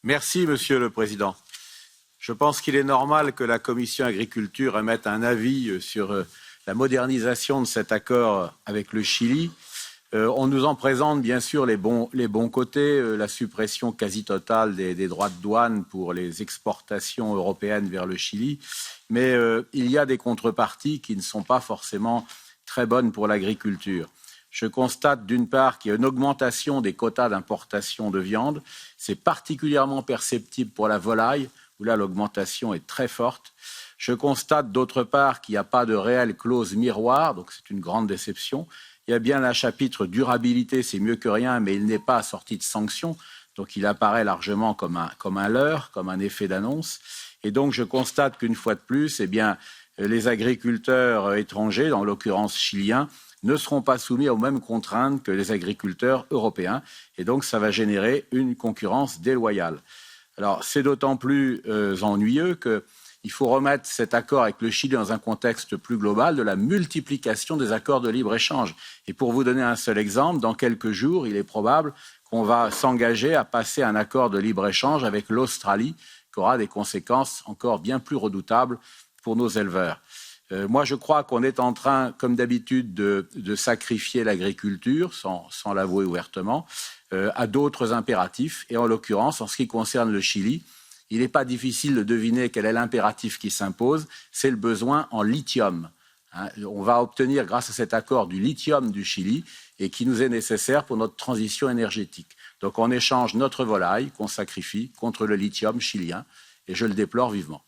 Merci, Monsieur le Président. Je pense qu'il est normal que la Commission agriculture émette un avis sur la modernisation de cet accord avec le Chili. On nous en présente bien sûr les bons côtés, la suppression quasi totale des droits de douane pour les exportations européennes vers le Chili, mais il y a des contreparties qui ne sont pas forcément très bonnes pour l'agriculture. Je constate d'une part qu'il y a une augmentation des quotas d'importation de viande. C'est particulièrement perceptible pour la volaille, où là l'augmentation est très forte. Je constate d'autre part qu'il n'y a pas de réelle clause miroir, donc c'est une grande déception. Il y a bien un chapitre durabilité, c'est mieux que rien, mais il n'est pas assorti de sanctions, donc il apparaît largement comme un leurre, comme un effet d'annonce. Et donc je constate qu'une fois de plus, les agriculteurs étrangers, dans l'occurrence chiliens, ne seront pas soumis aux mêmes contraintes que les agriculteurs européens. Et donc, ça va générer une concurrence déloyale. Alors, c'est d'autant plus ennuyeux qu'il faut remettre cet accord avec le Chili dans un contexte plus global de la multiplication des accords de libre-échange. Et pour vous donner un seul exemple, dans quelques jours, il est probable qu'on va s'engager à passer un accord de libre-échange avec l'Australie, qui aura des conséquences encore bien plus redoutables pour nos éleveurs. Moi, je crois qu'on est en train, comme d'habitude, de sacrifier l'agriculture, sans l'avouer ouvertement, à d'autres impératifs. Et en l'occurrence, en ce qui concerne le Chili, il n'est pas difficile de deviner quel est l'impératif qui s'impose, c'est le besoin en lithium. On va obtenir, grâce à cet accord, du lithium du Chili et qui nous est nécessaire pour notre transition énergétique. Donc on échange notre volaille qu'on sacrifie contre le lithium chilien et je le déplore vivement.